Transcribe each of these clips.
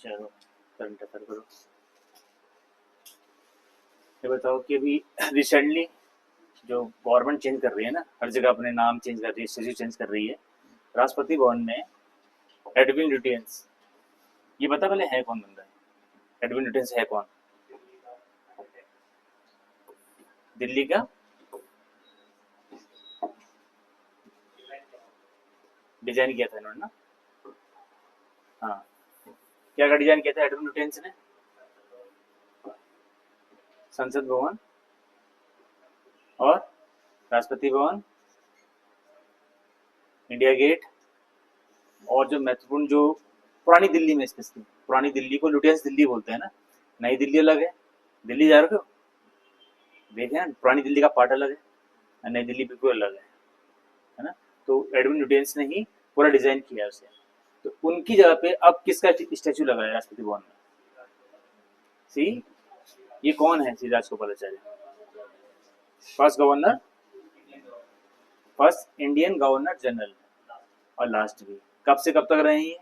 चलो current affair करो। ये बताओ कि अभी रिसेंटली जो गवर्नमेंट चेंज कर रही है ना, हर जगह अपने नाम चेंज कर रही है, स्टेचू चेंज कर रही है। राष्ट्रपति भवन में एडविन लुटियंस, ये बता पहले है कौन बंदा है? एडविन लुटियंस है कौन? दिल्ली का डिजाइन किया था इन्होंने ना। हाँ, क्या का डिजाइन किया था एडविन लुटियंस ने? संसद भवन और राष्ट्रपति भवन, इंडिया गेट, और जो महत्वपूर्ण जो पुरानी दिल्ली में स्पेशली, पुरानी दिल्ली को लुटियंस दिल्ली बोलते हैं ना, नई दिल्ली अलग है। दिल्ली जा रहे हो? देखे ना, पुरानी दिल्ली का पार्ट अलग है और नई दिल्ली बिल्कुल अलग है ना। तो एडविन लुटियंस ने ही पूरा डिजाइन किया है उसे। तो उनकी जगह पे अब किसका स्टैचू लगा है राष्ट्रपति भवन में? सी, ये कौन है? Shri Rajagopalachari, first governor, first Indian governor general, और लास्ट भी। कब से कब तक रहे हैं ये?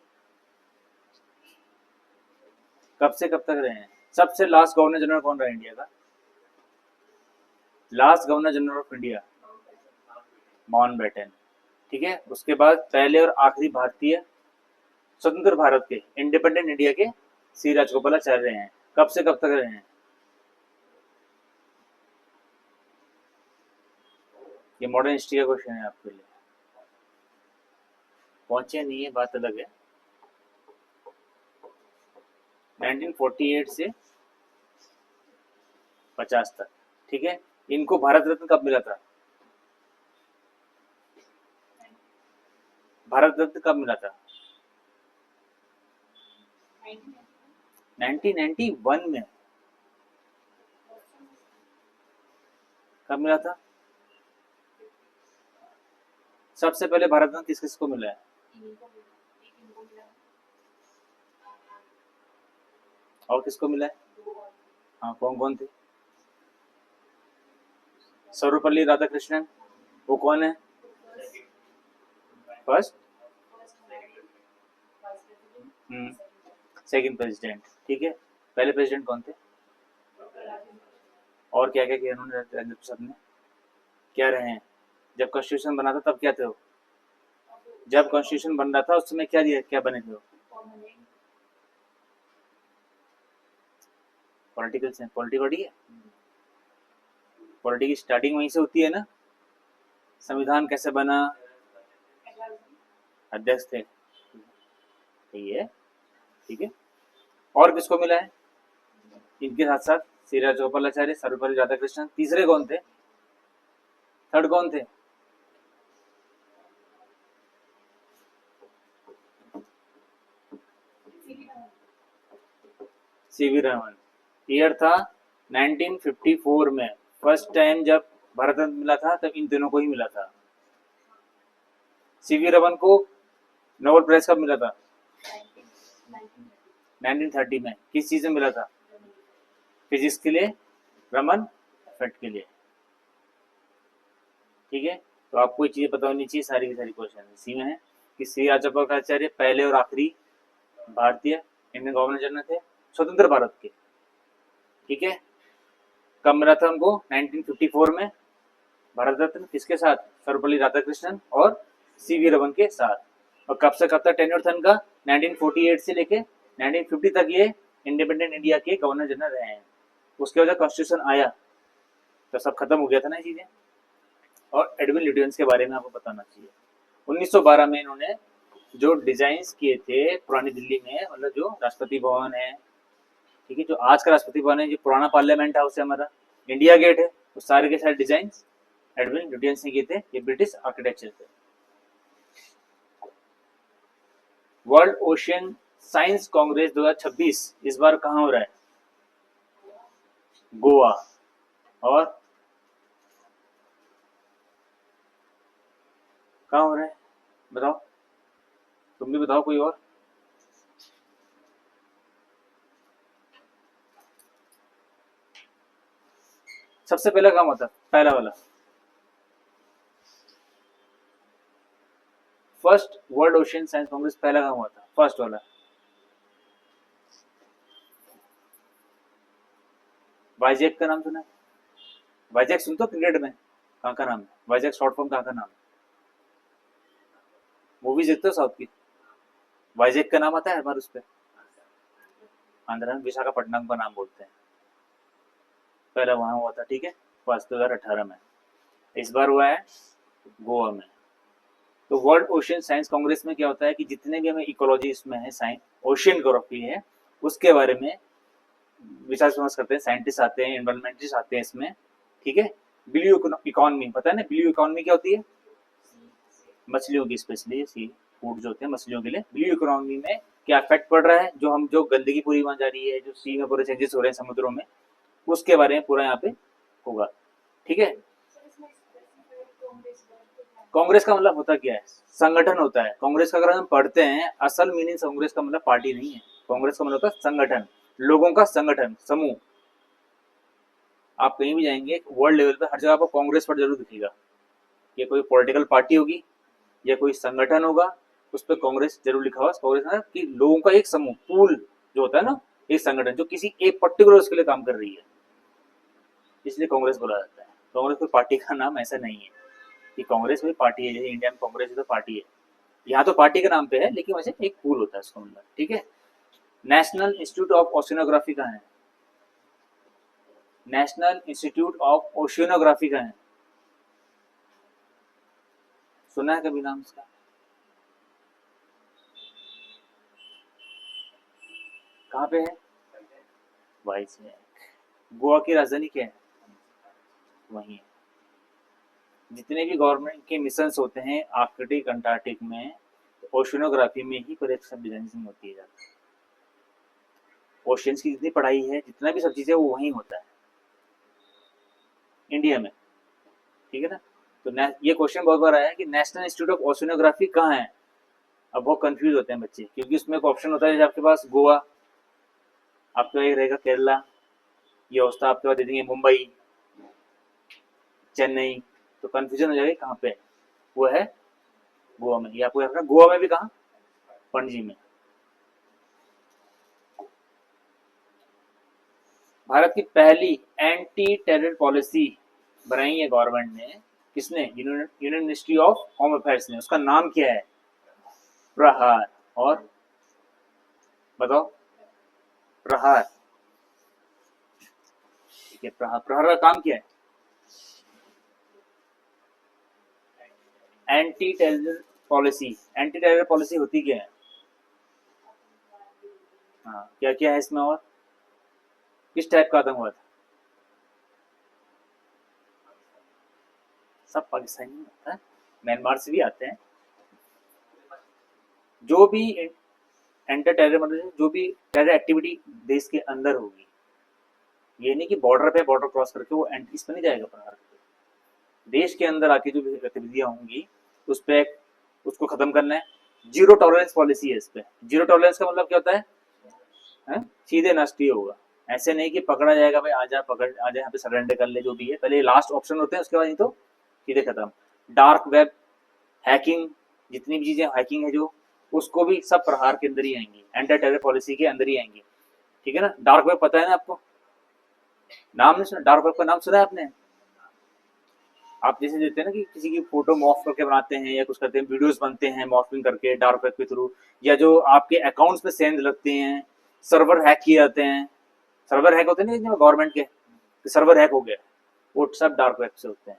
कब से कब तक रहे हैं? सबसे लास्ट गवर्नर जनरल कौन रहा इंडिया का? Last governor general of India Mountbatten. ठीक है, उसके बाद पहले और आखिरी भारतीय स्वतंत्र भारत के, इंडिपेंडेंट इंडिया के श्री राजगोपालाचार्य हैं। कब से कब तक रहे हैं? ये मॉडर्न हिस्ट्री का क्वेश्चन है आपके लिए। पहुंचे नहीं है, बात अलग है। 1948 से 50 तक। ठीक है, इनको भारत रत्न कब मिला था? भारत रत्न कब मिला था? 1991 में। कब मिला था? सबसे पहले भारत रत्न किस किस को मिला है? और किसको मिला है? हाँ, कौन कौन थे? सर्वपल्ली राधाकृष्णन, वो कौन है? First second president. ठीक है, पहले प्रेसिडेंट कौन थे? और क्या क्या किया उन्होंने राजेंद्र प्रसाद ने? क्या रहे हैं? जब कॉन्स्टिट्यूशन बना था तब क्या थे वो? जब कॉन्स्टिट्यूशन बन रहा था उस समय क्या दिया, क्या बने थे वो? पॉलिटिकल से पॉलिटी बॉडी है। पॉलिटी की स्टार्टिंग वहीं से होती है ना। संविधान कैसे बना? अध्यक्ष थे। यही है। ठीक है, और किसको मिला है इनके साथ साथ? श्री राजगोपालाचार्य, सर्वपल्ली राधाकृष्णन। तीसरे कौन थे? थर्ड कौन थे? सीवी रमन। ईयर था 1954 में। फर्स्ट टाइम जब भारत रत्न मिला था तब इन दोनों को ही मिला था। सीवी रमन को नोबेल प्राइज कब मिला था? 1930 में। किस चीज में मिला था? फिजिक्स के लिए, रमन फैक्ट के लिए। ठीक है, तो आपको ये चीजें पता होनी चाहिए, सारी की सारी क्वेश्चन इसी में है कि श्री राजगोपालाचार्य पहले और आखिरी भारतीय इंडियन गवर्नर जनरल थे स्वतंत्र भारत के। ठीक है, कब मिला था उनको? 1954 में। भारत रत्न किसके साथ? सर्वपल्ली राधाकृष्णन और सीवी रमन के साथ। और कब से कब तक टेन्योर था इनका? 1948 से लेके 1950 तक ये इंडिपेंडेंट इंडिया के गवर्नर जनरल रहे हैं। उसके बाद कॉन्स्टिट्यूशन आया तो सब खत्म हो गया था ना चीजें। और एडविन लुटियंस के बारे में आपको बताना चाहिए। 1912 में इन्होंने जो डिजाइन किए थे पुरानी दिल्ली में, मतलब जो राष्ट्रपति भवन है, ठीक है, जो आज का राष्ट्रपति भवन है, जो पुराना पार्लियामेंट हाउस है हमारा, इंडिया गेट है, वो सारे के सारे डिजाइन एडविन लुटियंस ने किए थे। ये ब्रिटिश आर्किटेक्चर थे। वर्ल्ड ओशियन साइंस कांग्रेस 2026 इस बार कहाँ हो रहा है? गोवा। और कहाँ हो रहा है बताओ? तुम भी बताओ कोई और। सबसे पहला काम होता, पहला वाला, first world ocean science Congress पहला काम हुआ था, फर्स्ट वाला। वाइजैक का नाम सुना है? वाइजैक सुन तो क्रिकेट में, कहाँ का नाम है वाइजैक? शॉर्ट फॉर्म कहाँ का नाम है? मूवीज देखते हो साउथ की? वाइजैक का नाम आता है हर बार उस पर। आंध्र में विशाखापट्टनम का नाम बोलते हैं, पहले वहां हुआ था, ठीक है, वर्ष 2018 में। इस बार हुआ है गोवा में। तो वर्ल्ड ओशियन साइंस कांग्रेस में क्या होता है कि जितने भी हमें इकोलॉजी इसमें है, साइंस ओशियनोग्राफी है, उसके बारे में विचार विमर्श करते हैं, साइंटिस्ट आते हैं, एनवायरमेंटिस्ट आते हैं इसमें, ठीक है। ब्लू इकोनॉमी पता है ना? ब्लू इकोनॉमी क्या होती है? मछलियों की, स्पेशली सी फूड जो होते हैं मछलियों के लिए। ब्लू इकोनॉमी में क्या इफेक्ट पड़ रहा है, जो गंदगी पूरी वहां जा रही है, जो सी में पूरे चेंजेस हो रहे हैं समुद्रों में, उसके बारे में पूरा यहाँ पे होगा, ठीक है। कांग्रेस का मतलब होता क्या है? संगठन होता है। कांग्रेस का अगर हम पढ़ते हैं, असल मीनिंग कांग्रेस का मतलब पार्टी नहीं है। कांग्रेस का मतलब होता है संगठन, लोगों का संगठन, समूह। आप कहीं भी जाएंगे वर्ल्ड लेवल पे, हर जगह आपको कांग्रेस पर जरूर दिखेगा। ये कोई पॉलिटिकल पार्टी होगी या कोई संगठन होगा, उस पर कांग्रेस जरूर लिखा हुआ। कांग्रेस है कि लोगों का एक समूह, पूल जो होता है ना, एक संगठन जो किसी एक पर्टिकुलर उसके लिए काम कर रही है, इसलिए कांग्रेस बोला जाता है। कांग्रेस कोई पार्टी का नाम ऐसा नहीं है कि कांग्रेस कोई पार्टी है, जैसे इंडिया में कांग्रेस तो पार्टी है, यहाँ तो पार्टी के नाम पे है, लेकिन वैसे एक पूल होता है उसका मतलब, ठीक है। नेशनल इंस्टीट्यूट ऑफ ओशियनोग्राफी का है, नेशनल इंस्टीट्यूट ऑफ ओशियनोग्राफी का है, सुना है कभी नाम इसका? कहाँ पे है? वाइजैक। गोवा की राजधानी क्या है? वही है। जितने भी गवर्नमेंट के मिशन होते हैं आर्कटिक अंटार्कटिक में, ओशियनोग्राफी में ही परीक्षा डिजाइनिंग होती है। ओशियंस की जितनी पढ़ाई है, जितना भी सब चीजें, वो वहीं होता है इंडिया में, ठीक है ना। तो ये क्वेश्चन बहुत बार आया है कि नेशनल इंस्टीट्यूट ऑफ ओशियनोग्राफी कहाँ है। अब बहुत कंफ्यूज होते हैं बच्चे, क्योंकि उसमें एक ऑप्शन होता है, जैसे आपके पास गोवा, आपका ये रहेगा केरला, ये होता आपके पास दे देंगे मुंबई, चेन्नई, तो कंफ्यूजन हो जाएगा कहाँ पे है। वो है गोवा में। ये आपको याद रखना, गोवा में भी कहाँ? पणजी में। भारत की पहली एंटी टेरर पॉलिसी बनाई है गवर्नमेंट ने, किसने? Union ministry of home affairs ने। उसका नाम क्या है? प्रहार। और बताओ, प्रहार, ठीक है। प्रहार, प्रहार का काम क्या है? Anti terror policy. Anti terror policy होती क्या है? हाँ, क्या क्या है इसमें, और किस टाइप का आतंकवाद? सब पाकिस्तानी में होता है, म्यांमार से भी आते हैं। जो भी एंटर टेरर मतलब जो भी टेरर एक्टिविटी देश के अंदर होगी, ये नहीं कि बॉर्डर पे, बॉर्डर क्रॉस करके वो इस पर नहीं जाएगा प्रहार। देश के अंदर आके जो भी गतिविधियां होंगी, उस पर उसको खत्म करना है। जीरो टॉलरेंस पॉलिसी है इस पे। जीरो टॉलरेंस का मतलब क्या होता है? सीधे नष्ट ही होगा। ऐसे नहीं कि पकड़ा जाएगा, भाई आजा पकड़, आजा यहाँ पे सरेंडर कर ले, जो भी है, पहले लास्ट ऑप्शन होते हैं, उसके बाद नहीं तो सीधे खत्म। डार्क वेब, हैकिंग, जितनी भी चीजें हैकिंग है जो, उसको भी सब प्रहार के अंदर ही आएंगी, एंटी टेरर पॉलिसी के अंदर ही आएंगी, ठीक है ना। डार्क वेब पता है ना आपको? नाम नहीं सुना? डार्क वेब का नाम सुना है आपने? आप जैसे देते हैं ना कि किसी की फोटो मॉर्फ करके बनाते हैं या कुछ करते हैं, वीडियोस बनते हैं मॉर्फिंग करके डार्क वेब के थ्रू, या जो आपके अकाउंट्स में सेंड लगते हैं, सर्वर हैक किए जाते हैं। सर्वर हैक होते हैं ना गवर्नमेंट के, सर्वर हैक हो गया, वो सब डार्क वेब से होते हैं।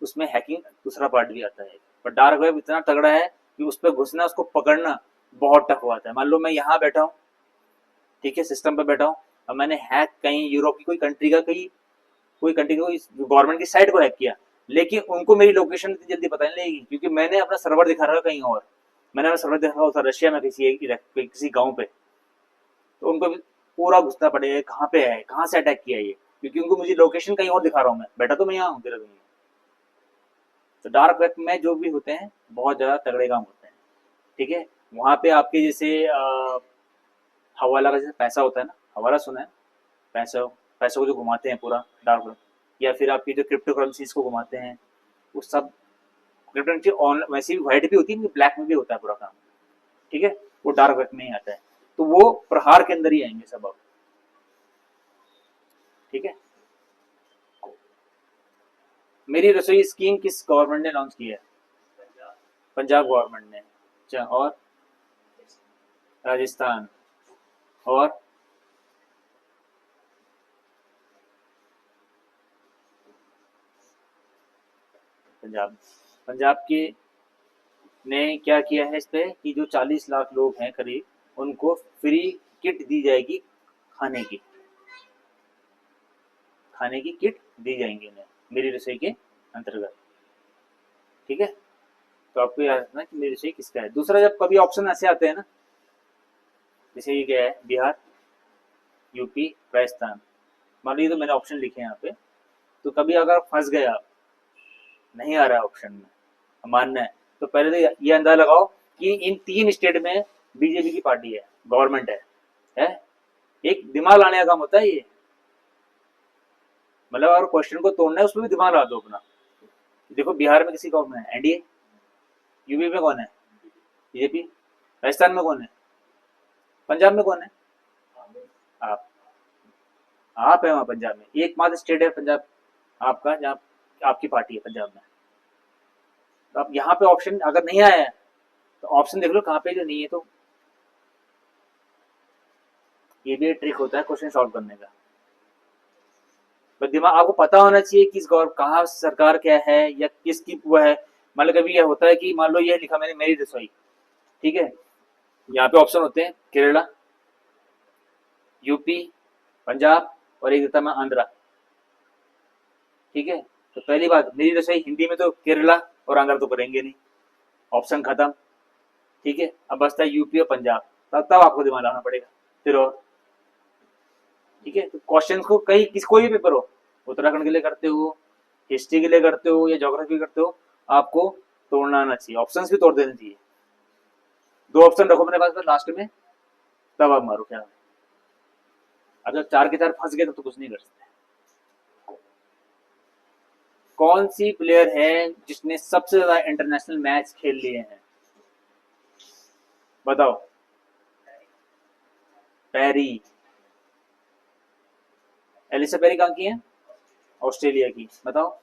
उसमें हैकिंग दूसरा पार्ट भी आता है। पर डार्क वेब इतना तगड़ा है कि उस पर घुसना, उसको पकड़ना बहुत टफ होता है। मान लो मैं यहाँ बैठा हूँ, ठीक है, सिस्टम पे बैठा हूँ, अब मैंने हैक कहीं यूरोप की कोई कंट्री का, कोई कंट्री का, कोई गवर्नमेंट की साइट को हैक किया, लेकिन उनको मेरी लोकेशन इतनी जल्दी पता नहीं लगेगी, क्योंकि मैंने अपना सर्वर दिखा रहा कहीं और। मैंने अपना सर्वर दिखा होता रशिया में, किसी गाँव पे, तो उनको भी पूरा घुसना पड़ेगा कहाँ पे है, कहाँ से अटैक किया ये, क्योंकि उनको मुझे लोकेशन कहीं और दिखा रहा हूँ, मैं बैठा तो मैं यहाँ हूँ देहरादून में। तो डार्क वेब में जो भी होते हैं बहुत ज्यादा तगड़े काम होते हैं, ठीक है। वहां पे आपके जैसे हवाला का जैसे पैसा होता है ना, हवाला सुना है? पैसा, पैसों को जो घुमाते हैं पूरा डार्क वेब, या फिर आपकी जो क्रिप्टो करेंसीज को घुमाते हैं, वो सब क्रिप्टो करेंसी ऑन वैसे भी व्हाइट भी होती है, ब्लैक में भी होता है पूरा काम, ठीक है। वो डार्क वेब में ही आता है, तो वो प्रहार के अंदर ही आएंगे सब अब, ठीक है। मेरी रसोई स्कीम किस गवर्नमेंट ने लॉन्च की है? पंजाब गवर्नमेंट ने। अच्छा, और राजस्थान, और पंजाब। पंजाब के ने क्या किया है इस पे कि जो 40 लाख लोग हैं करीब, उनको फ्री किट दी जाएगी, खाने की। खाने की किट दी जाएंगी उन्हें मेरी रसोई के अंतर्गत। ठीक है, तो आपको याद रखना कि मेरी रसोई किसका है। दूसरा, जब कभी ऑप्शन ऐसे आते हैं ना, जैसे ये क्या है, बिहार, यूपी, राजस्थान, मान लीजिए तो मैंने ऑप्शन लिखे हैं यहाँ पे, तो कभी अगर फंस गए आप, नहीं आ रहा है ऑप्शन में, मानना है, तो पहले तो ये अंदाजा लगाओ कि इन 3 स्टेट में बीजेपी की पार्टी है, गवर्नमेंट है। एक दिमाग लाने का काम होता है ये, मतलब अगर क्वेश्चन को तोड़ना है उसमें भी दिमाग ला दो अपना। देखो बिहार में किसी कौन है, एनडीए। यूपी में कौन है, बीजेपी। राजस्थान में कौन है, पंजाब में कौन है, आप। आप है वहां पंजाब में, एकमात्र स्टेट है पंजाब आपका जहाँ आपकी पार्टी है पंजाब में। तो अब यहाँ पे ऑप्शन अगर नहीं आया है तो ऑप्शन देख लो कहाँ पे जो नहीं है, तो ये भी एक ट्रिक होता है क्वेश्चन सॉल्व करने का। बस दिमाग आपको पता होना चाहिए कि कहाँ सरकार क्या है या किसकी वो है। मान लो कभी यह होता है कि मान लो ये लिखा मैंने मेरी रसोई, ठीक है, यहाँ पे ऑप्शन होते हैं केरला, यूपी, पंजाब, और एक देता मैं आंध्रा। ठीक है, तो पहली बात, मेरी रसोई हिंदी में तो केरला और आंध्रा तो करेंगे नहीं, ऑप्शन खत्म। ठीक है, अब बचता है यूपी और पंजाब, तब आपको दिमाग लाना पड़ेगा फिर। और ठीक है, तो क्वेश्चन को कहीं किस कोई भी पेपर हो, उत्तराखंड के लिए करते हो, हिस्ट्री के लिए करते हो, या ज्योग्राफी करते हो, आपको तोड़ना आना चाहिए, ऑप्शंस भी तोड़ देने चाहिए। 2 ऑप्शन रखो अपने पास में लास्ट में, तब आप मारो क्या। अब जब 4 के 4 फंस गए तो कुछ नहीं कर सकते। कौन सी प्लेयर है जिसने सबसे ज्यादा इंटरनेशनल मैच खेल लिए हैं, बताओ। पेरी। एलिसा पेरी कहाँ की है, ऑस्ट्रेलिया की। बताओ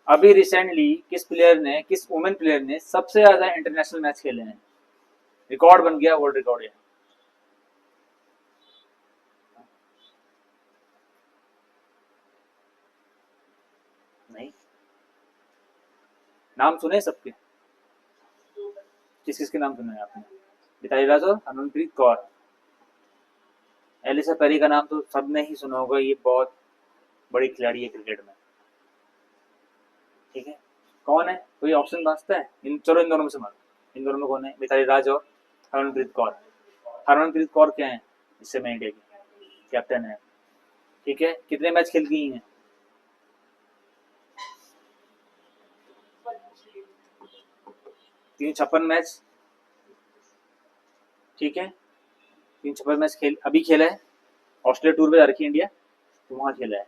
अभी रिसेंटली किस प्लेयर ने, किस वुमेन प्लेयर ने सबसे ज्यादा इंटरनेशनल मैच खेले हैं, रिकॉर्ड बन गया, वर्ल्ड रिकॉर्ड है। नहीं, नाम सुने सबके, किस किस के नाम सुने आपने? मिताली राज और हरमनप्रीत कौर। एलिसा पेरी का नाम तो सबने ही सुना होगा, ये बहुत बड़ी खिलाड़ी है क्रिकेट में। ठीक है, कौन है, कोई ऑप्शन बाजता है इन, चलो इन दोनों में से मारो, इन दोनों में कौन है, मिताली राज और हरमनप्रीत कौर। हरमनप्रीत कौर क्या है, इससे मैं इंडिया की कैप्टन है। ठीक है, कितने मैच खेल गई हैं, 356 मैच। ठीक है, 356 मैच खेल अभी खेला है, ऑस्ट्रेलिया टूर पे जा रखी है इंडिया, तो वहां खेला है।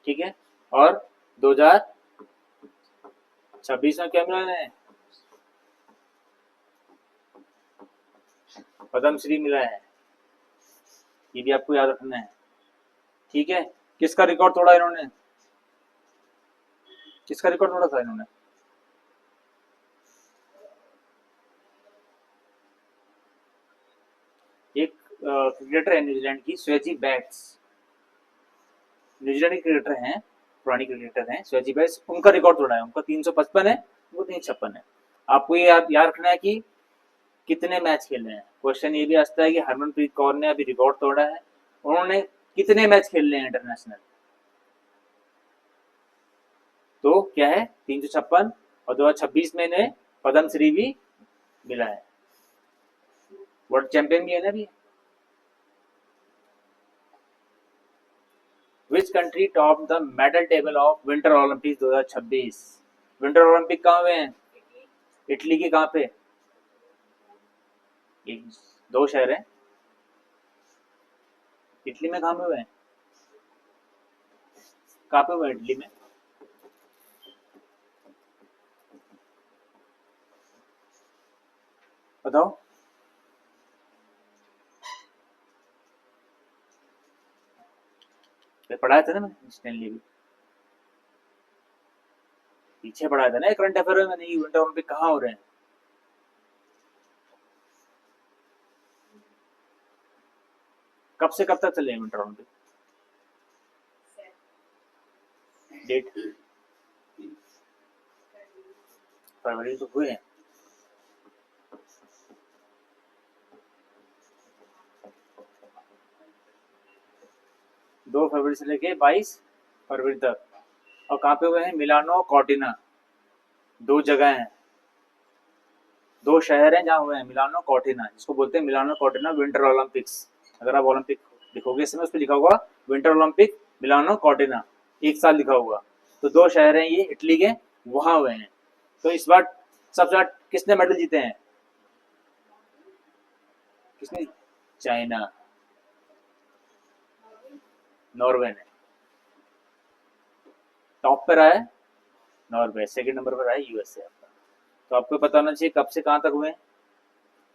ठीक है, और 2026 में क्या मिला है, पद्मश्री मिला है, ये भी आपको याद रखना है। ठीक है, किसका रिकॉर्ड तोड़ा इन्होंने, किसका रिकॉर्ड तोड़ा था इन्होंने, एक क्रिकेटर है न्यूजीलैंड की, स्वेजी बैट्स। न्यूजीलैंड के क्रिकेटर हैं, पुरानी क्रिकेटर हैं स्वेजी बैट्स, उनका रिकॉर्ड तोड़ा है, उनका 355 है, वो 356 है। आपको ये याद रखना है कि कितने मैच खेले हैं। क्वेश्चन ये भी आता है कि हरमनप्रीत कौर ने अभी रिकॉर्ड तोड़ा है, उन्होंने कितने मैच खेल हैं इंटरनेशनल, तो क्या है 356, और 2026 में इन्हें पद्मश्री भी मिला है, वर्ल्ड चैंपियन भी है ना अभी। Which country top the medal table of winter Olympic 2026? Winter Olympic कहाँ हुए हैं, इटली के कहाँ पे, एक 2 शहर है, इटली में कहाँ पे हुए हैं, कहाँ पे हुए इटली में, बताओ। पढ़ाया था ना मैंने स्टैनली भी। पीछे पढ़ाया था ना करंट अफेयर में, नहीं विंटर ओलंपिक कहाँ हो रहे हैं। कब से कब तक चले हैं विंटर ओलंपिक? डेट फरवरी तो हुए हैं। दो फरवरी से लेके 22 फरवरी तक। और कहाँ पे हुए हैं? मिलानो कॉर्टिना, दो जगह हैं, दो शहर हैं जहाँ हुए हैं, मिलानो कॉर्टिना, जिसको बोलते हैं मिलानो कॉर्टिना विंटर ओलंपिक्स। अगर आप ओलंपिक लिखोगे इसमें, उस पर लिखा होगा विंटर ओलंपिक मिलानो कॉर्टिना, एक साल लिखा होगा। तो दो शहर हैं ये इटली के, वहां हुए हैं। तो इस बार सबसे ज्यादा किसने मेडल जीते हैं? किसने? चाइना, नॉर्वे ने। टॉप पर आया नॉर्वे, सेकंड नंबर पर आया यूएसए आपका। तो आपको पता होना चाहिए कब से कहाँ तक हुए।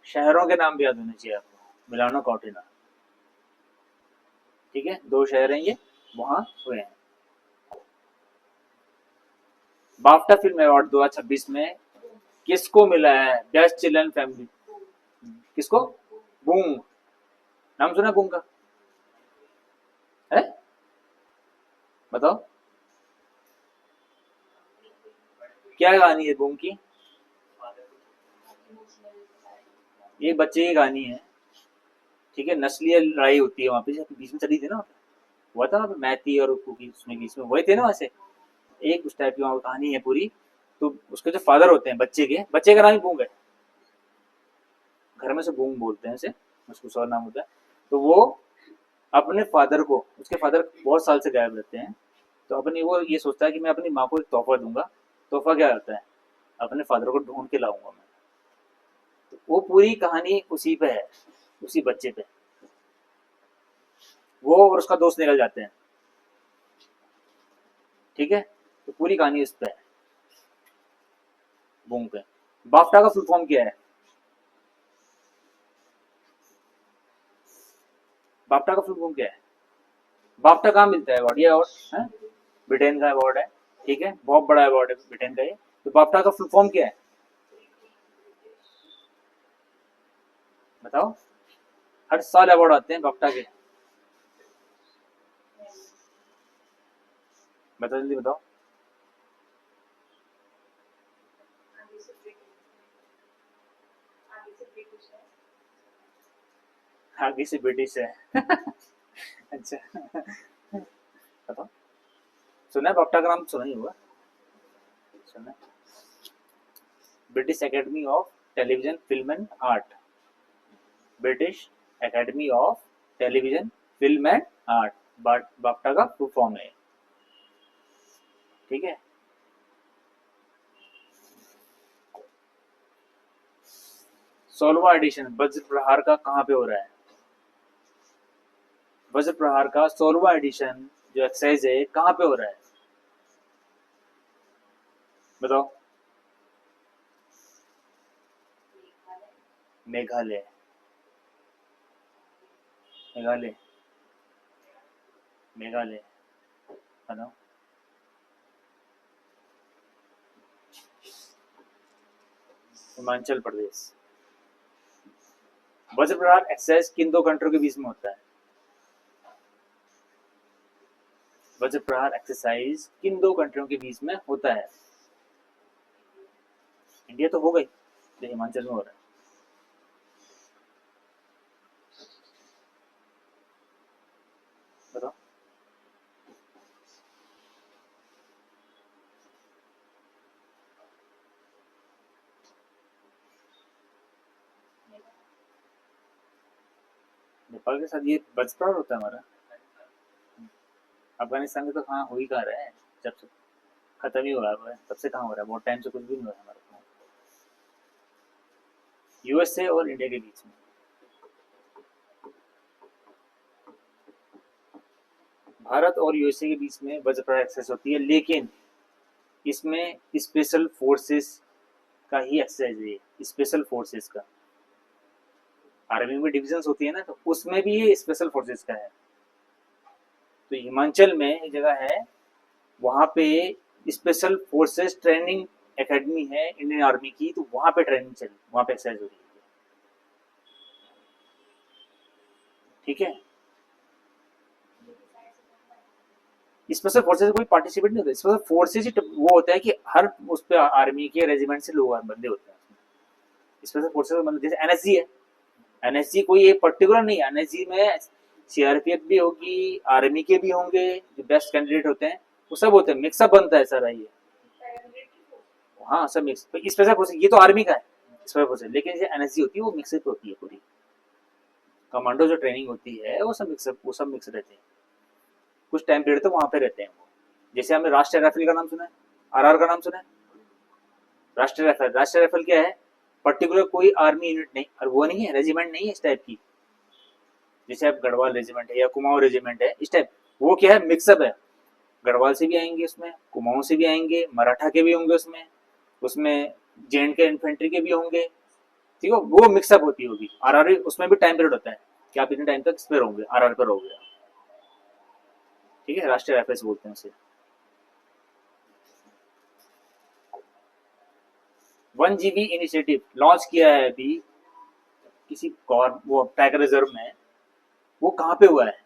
शहरों के नाम भी याद होने चाहिए आपको, मिलानो कॉर्टिना, ठीक है, दो शहर हैं ये, वहां हुए हैं। बाफ्टा फिल्म अवार्ड 2026 में किसको मिला है? बेस्ट चिल्ड्रन फैमिली, किसको? बूम, नाम सुना बूम का? है, बताओ क्या कहानी है बूम की? ये बच्चे की कहानी है, ठीक है। नस्लीय लड़ाई होती है वहाँ पे, बीच में चली थी ना, हुआ था वहाँ पे मैती और कुकी, उसमें बीच में वही थे ना वैसे, एक उस टाइप की वहाँ कहानी है पूरी। तो उसके जो फादर होते हैं बच्चे का नाम ही बूम है, घर में से बूम बोलते हैं उसे, उसको सर नाम होता है। तो वो अपने फादर को, उसके फादर बहुत साल से गायब रहते हैं, तो अपनी वो ये सोचता है कि मैं अपनी माँ को एक तोहफा दूंगा। तोहफा क्या होता है? अपने फादर को ढूंढ के लाऊंगा मैं। तो वो पूरी कहानी उसी पे है, उसी बच्चे पे। वो और उसका दोस्त निकल जाते हैं, ठीक है। तो पूरी कहानी उस पे है, बूम पे। बाफ्टा का फुल फॉर्म क्या है? बाफ्टा का फुल फॉर्म क्या है? बाफ्टा कहाँ मिलता है अवार्ड? ये अवार्ड है ब्रिटेन का अवार्ड है, ठीक है, बहुत बड़ा अवार्ड है ब्रिटेन का ये। तो बाफ्टा का फुल फॉर्म क्या है बताओ? हर साल अवार्ड आते हैं बाफ्टा के, बताओ जल्दी बताओ। आगे से ब्रिटिश है। अच्छा, बताओ। सुना है बाफ्टा का नाम? सुना ही होगा, सुना है। British academy of television film and art, British academy of television film and art, BAFTA का फुल फॉर्म है, ठीक है। 16वां एडिशन वज्र प्रहार का कहाँ पे हो रहा है? वज्र प्रहार का 16वां एडिशन जो एक्सरसाइज है कहाँ पे हो रहा है? बताओ। मेघालय, मेघालय, मेघालय, बताओ। हिमाचल प्रदेश। वज्र प्रहार एक्सरसाइज किन दो कंट्रियों के बीच में होता है? वज्र प्रहार एक्सरसाइज किन दो कंट्रियों के बीच में होता है? इंडिया तो हो गई, तो हिमाचल में हो रहा है। बताओ। नेपाल के साथ ये वज्र प्रहार होता है हमारा। अफगानिस्तान में तो कहाँ हो ही कहाँ रहा है, जब से खत्म ही हो रहा है, तब से कहाँ हो रहा है, बहुत टाइम से कुछ भी नहीं हो रहा है हमारे। यूएसए और इंडिया के बीच में, भारत और यूएसए के बीच में वज्र प्रहार एक्सरसाइज होती है, लेकिन इसमें स्पेशल फोर्सेस का ही एक्सरसाइज है, स्पेशल फोर्सेस का। आर्मी में डिविजन्स होती है ना, तो उसमें भी ये स्पेशल फोर्सेस का है। तो हिमाचल में एक जगह है, वहां पे स्पेशल फोर्सेस ट्रेनिंग एकेडमी है इंडियन आर्मी की, तो वहां पे ट्रेनिंग चल, वहां पे एक्सरसाइज हो रही है। ठीक है, स्पेशल फोर्सेस कोई पार्टिसिपेट नहीं होता, स्पेशल फोर्सेस ही वो होता है कि हर उस पे आर्मी के रेजिमेंट से लोग बंदे होते हैं। स्पेशल फोर्सेस मतलब जैसे एनएसजी है, एनएसजी कोई एक पर्टिकुलर नहीं है, एनएसजी में सीआरपीएफ भी होगी, आर्मी के भी होंगे, जो बेस्ट कैंडिडेट होते हैं वो सब होते हैं, मिक्सअप बनता है सारा ये। हाँ सब मिक्स, स्पेशल फोर्सेस ये तो आर्मी का है स्पेशल फोर्सेस, लेकिन जो एनएसजी होती है वो मिक्सअप होती है पूरी, कमांडो जो ट्रेनिंग होती है वो सब मिक्सअप, वो सब मिक्स रहते हैं, कुछ टाइम पीरियड तो वहां पे रहते हैं वो। जैसे हमने राष्ट्रीय राइफल का नाम सुना है, आरआर का नाम सुना है, राष्ट्रीय राइफल, राष्ट्रीय राइफल क्या है, पर्टिकुलर कोई आर्मी यूनिट नहीं, और वो नहीं है, रेजिमेंट नहीं है इस टाइप की, जैसे अब गढ़वाल रेजिमेंट है या कुमाऊं रेजिमेंट है इस टाइप, वो क्या है, मिक्सअप है, गढ़वाल से भी आएंगे उसमें, कुमाऊं से भी आएंगे, मराठा के भी होंगे उसमें, उसमें जेएंड के इन्फेंट्री के भी होंगे, ठीक है, वो मिक्सअप होती होगी। आरआर उसमें भी टाइम पीरियड होता है कि आप इतने टाइम तक इस पे रहोगे, आरआर पर रहोगे, ठीक है, राष्ट्रीय राइफल्स बोलते हैं उसे। 1 GB इनिशिएटिव लॉन्च किया है अभी किसी वो टाइगर रिजर्व में, वो कहाँ पे हुआ है,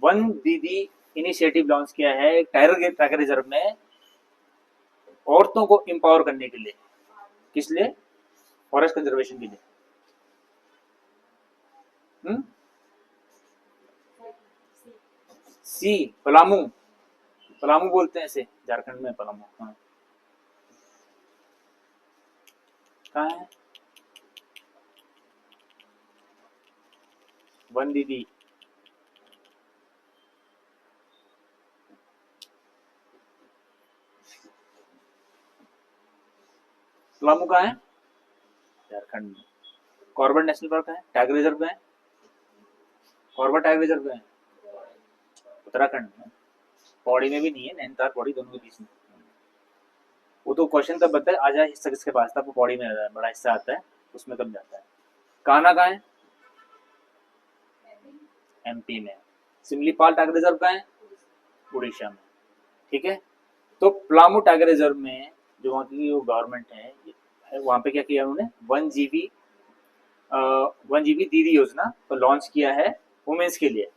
1 GB इनिशिएटिव लॉन्च किया है टाइगर रिजर्व में, औरतों को एम्पावर करने के लिए, किस लिए, फॉरेस्ट कंजर्वेशन के लिए। हम्म, सी, पलामू, पलामू बोलते हैं इसे, झारखंड में पलामू, हाँ, कहाँ है 1 GB, पलामू कहाँ है, झारखंड में। कॉर्बेट नेशनल पार्क है, टाइगर रिजर्व है, कॉर्बेट टाइगर रिजर्व है उत्तराखंड में, पौड़ी में भी नहीं है, नैनीताल पौड़ी दोनों के बीच में। वो तो क्वेश्चन तब बनता है आ जाए हिस्सा किसके पास था, वो पौड़ी में बड़ा हिस्सा आता है, उसमें कब जाता है। कान्हा कहाँ है, एमपी में। सिमलीपाल टाइगर रिजर्व कहाँ है, उड़ीसा में, ठीक है। तो पलामू टाइगर रिजर्व में जो वहाँ की गवर्नमेंट है वहाँ पे क्या किया उन्होंने, 1 GB 1 GB दीदी योजना को लॉन्च किया है वुमेन्स के लिए।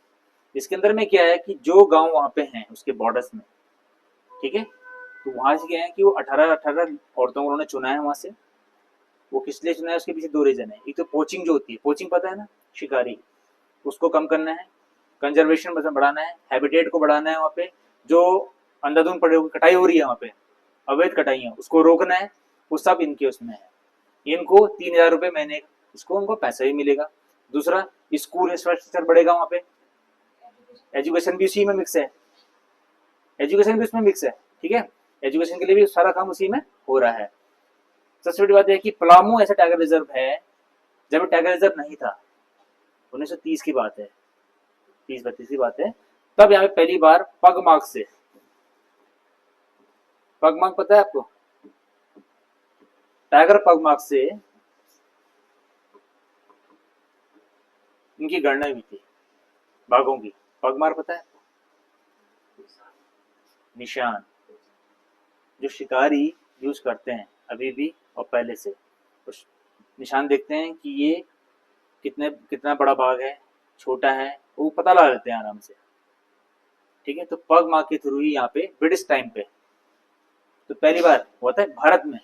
इसके अंदर में क्या है कि जो गांव वहाँ पे हैं उसके बॉर्डर्स में, ठीक है, तो वहां से क्या है कि वो 18 औरतों को उन्होंने चुना है वहां से। वो किस लिए चुना है उसके पीछे दो रीजन है, एक तो पोचिंग जो होती है, पोचिंग पता है ना, शिकारी, उसको कम करना है, कंजर्वेशन मतलब बढ़ाना है, हैबिटेट को बढ़ाना है, वहाँ पे जो अंधाधुंध पड़े हुए कटाई हो रही है वहाँ पे, अवैध कटाइयाँ, उसको रोकना है, वो सब इनके उसमें है। इनको 3,000 रुपये महीने, इसको उनको पैसा भी मिलेगा। दूसरा, स्कूल इंफ्रास्ट्रक्चर बढ़ेगा वहाँ पे, एजुकेशन भी उसी में मिक्स है, एजुकेशन भी उसमें मिक्स है, ठीक है, एजुकेशन के लिए भी सारा काम उसी में हो रहा है। सबसे बड़ी बात यह है कि पलामू ऐसा टाइगर रिजर्व है, जब टाइगर रिजर्व नहीं था, 1930 की बात है, 30-32 की बात है, तब यहाँ पे पहली बार पगमार्क से, पगमार्क पता है आपको, टाइगर पगमार्क से इनकी गणना हुई थी, बाघों की। पगमार्क पता है, निशान जो शिकारी यूज करते हैं अभी भी और पहले से, उस निशान देखते हैं कि ये कितना बड़ा बाघ है, छोटा है, वो पता लगा लेते हैं आराम से, ठीक है। तो पग मार्क के थ्रू ही यहाँ पे ब्रिटिश टाइम पे तो पहली बार हुआ था भारत में,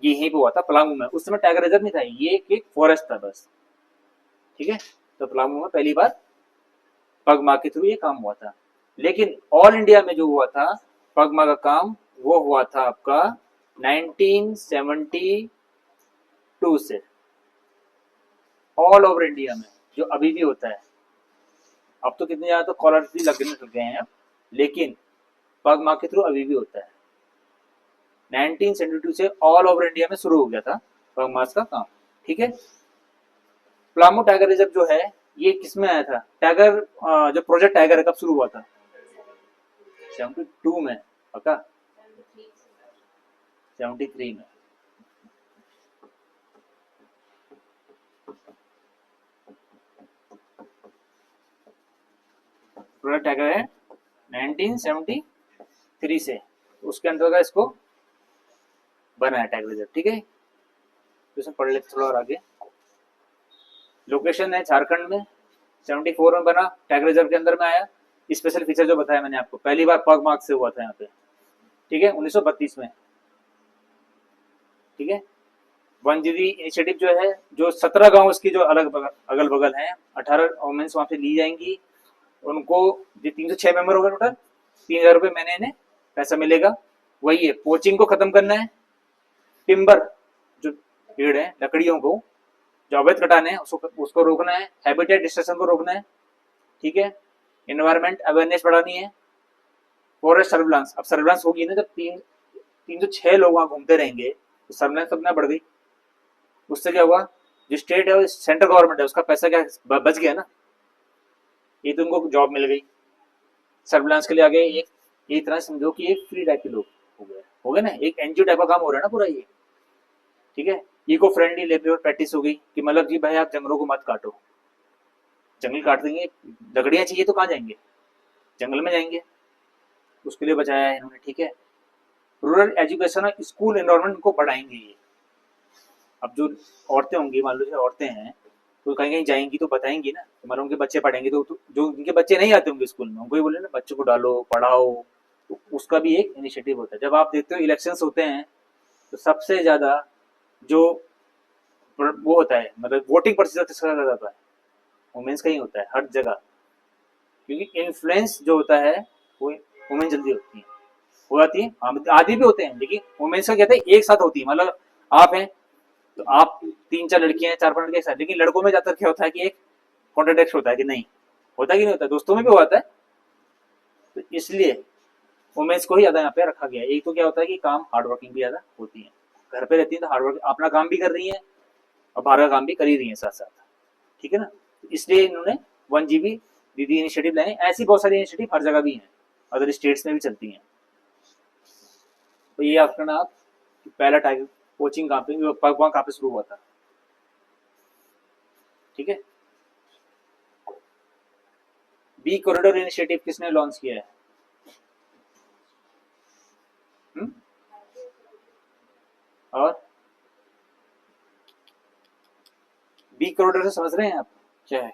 ये यहीं पे हुआ था पलामू में। उस समय टाइगर रिजर्व नहीं था, ये एक फॉरेस्ट था बस, ठीक है। तो पलामू में पहली बार पगमा के थ्रू ये काम हुआ था। लेकिन ऑल इंडिया में जो हुआ था पगमा का काम, वो हुआ था आपका 1972 से, ऑल ओवर इंडिया में, जो अभी भी होता है। अब तो कितने ज्यादा तो कॉलर भी लगने लग गए हैं, लेकिन पगमा के थ्रू अभी भी होता है। 1972 से ऑल ओवर इंडिया में शुरू हो गया था पगमास का काम, ठीक है। पलामू टाइगर रिजर्व जो है ये किसमें आया था, टाइगर जो प्रोजेक्ट टाइगर है कब शुरू हुआ था, 72 में, पक्का 73 में। प्रोजेक्ट टाइगर है 1973 से, उसके अंतर्गत इसको बना है टैग रिजर्व। ठीक है, तो इसमें पढ़ लेते थोड़ा और आगे। लोकेशन है झारखंड में, 74 में बना, टैग रिजर्व के अंदर में आया। स्पेशल फीचर जो बताया मैंने आपको, पहली बार पग मार्क से हुआ था यहाँ पे। ठीक है, 1932 में। ठीक है, 1GD इनिशिएटिव जो है, जो 17 गांव इसकी जो अगल बगल हैं, 18 वुमेन्स वहां पे ली जाएंगी। उनको जो 306 मेंबर होगा टोटल, 3000 रुपये महीने ने पैसा मिलेगा। वही है, पोचिंग को खत्म करना है, टिम्बर जो पेड़ है, लकड़ियों को जो अवैध कटाने हैं उसको रोकना है, हैबिटेट डिस्ट्रक्शन को रोकना है। ठीक है, एनवायरमेंट अवेयरनेस बढ़ानी है, फॉरेस्ट सर्विलांस। अब सर्विलांस होगी ना, जब 306 लोग वहां घूमते रहेंगे तो सर्विलांस अपना बढ़ गई। उससे क्या हुआ, जो स्टेट है, सेंट्रल गवर्नमेंट है, उसका पैसा क्या बच गया ना, ये तो उनको जॉब मिल गई। सर्विलांस के लिए आगे एक तरह समझो कि एक फ्री टाइप के लोग हो गए ना, एक एनजीओ टाइप का काम हो रहा है ना पूरा ये। ठीक है, इको फ्रेंडली लेबर प्रैक्टिस हो गई कि मतलब जी भाई आप जंगलों को मत काटो, जंगल काट देंगे, लकड़ियां चाहिए तो कहाँ जाएंगे, जंगल में जाएंगे, उसके लिए बचाया है इन्होंने। ठीक है, रूरल एजुकेशन और स्कूल एनवायरमेंट को बढ़ाएंगे ये। अब जो औरतें होंगी, मान लो जो औरतें हैं, तो कहीं कहीं जाएंगी तो बताएंगी ना, मतलब उनके बच्चे पढ़ेंगे तो जो उनके बच्चे नहीं आते होंगे स्कूल में, उनको ही बोले ना बच्चों को डालो पढ़ाओ, तो उसका भी एक इनिशिएटिव होता है। जब आप देखते हो इलेक्शंस होते हैं तो सबसे ज्यादा जो वो होता है, मतलब वोटिंग प्रतिशत किसका ज्यादा होता है, वुमेन्स का ही होता है हर जगह, क्योंकि इन्फ्लुएंस जो होता है वो वुमेन जल्दी होती है, हो जाती है। आदि भी होते हैं, लेकिन वुमेन्स का कहते हैं एक साथ होती है। मतलब आप हैं तो आप 3-4 लड़कियां हैं, 4-5 लड़के एक साथ, लेकिन लड़कों में ज्यादातर क्या होता है कि एक कॉन्ट्राडिक्ट होता है कि नहीं होता, कि नहीं होता, दोस्तों में भी होता है। तो इसलिए वुमेन्स को ही ज्यादा यहाँ पे रखा गया है। एक तो क्या होता है कि काम हार्ड वर्किंग भी ज्यादा होती है, घर पे रहती है तो हार्ड वर्क अपना काम भी कर रही है और बाहर का काम भी कर ही रही है साथ साथ। ठीक है ना, इसलिए इन्होंने 1GB दीदी इनिशिएटिव लाए। ऐसी बहुत सारी इनिशिएटिव हर जगह भी हैं, अदर स्टेट्स में भी चलती हैं। तो ये आप करना, आप पहला टाइप कोचिंग कहाँ पे, कहाँ पे शुरू हुआ था। ठीक है, बी कॉरिडोर इनिशिएटिव किसने लॉन्च किया है? और बी कॉरिडोर से समझ रहे हैं आप क्या है?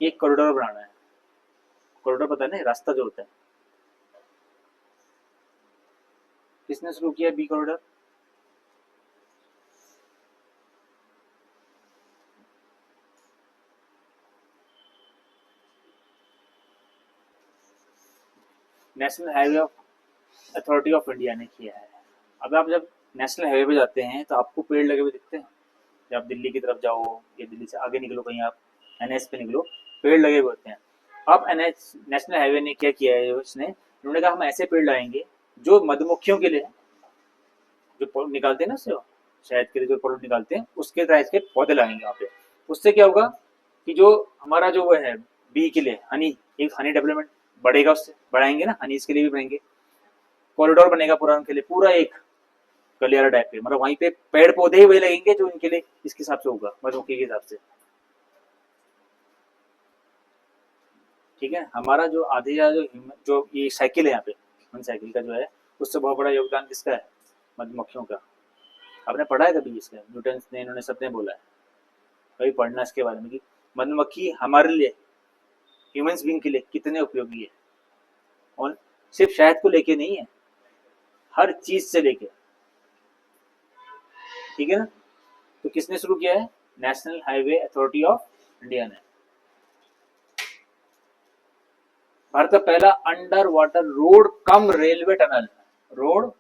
एक कॉरिडोर बनाना है, कॉरिडोर पता है ना, रास्ता जो होता है। किसने शुरू किया B corridor? National highway authority of India ने किया है। अब आप जब नेशनल हाईवे पे जाते हैं तो आपको पेड़ लगे हुए दिखते हैं, जब आप दिल्ली की तरफ जाओ या दिल्ली से आगे निकलो, कहीं आप एनएच पे निकलो, पेड़ लगे हुए होते हैं। अब एनएच नेशनल हाईवे ने क्या किया है, उसने उन्होंने कहा हम ऐसे पेड़ लगाएंगे जो मधुमक्खियों के लिए, जो निकालते हैं ना उससे शहद के लिए जो प्रोडक्ट निकालते हैं, उसके टाइप के पौधे लगाएंगे वहाँ पे। उससे क्या होगा कि जो हमारा जो वो है बी के लिए हनी, एक हनी डेवलपमेंट बढ़ेगा, उससे बढ़ाएंगे ना, हनी इसके लिए भी बढ़ेंगे। कॉरिडोर बनेगा पूरा उनके लिए, पूरा एक गलियारा टाइप पे, मतलब वहीं पे पेड़ पौधे ही वही लगेंगे जो इनके लिए इसके हिसाब से होगा, मधुमक्खी के हिसाब से। ठीक है, हमारा जो आधी जो ये साइकिल है यहाँ पे, ह्यूमन साइकिल का जो है, उससे बहुत बड़ा योगदान किसका है? मधुमक्खियों का। आपने पढ़ा है कभी इसका? न्यूटन ने, इन्होंने सबने बोला है, कभी पढ़ना इसके बारे में कि मधुमक्खी हमारे लिए, ह्यूमंस बीइंग के लिए कितने उपयोगी है। और सिर्फ शहद को लेके नहीं है, हर चीज से लेके। ठीक है ना, तो किसने शुरू किया है? National highway authority of India ने। भारत का पहला अंडर वाटर रोड कम रेलवे टनल, रोड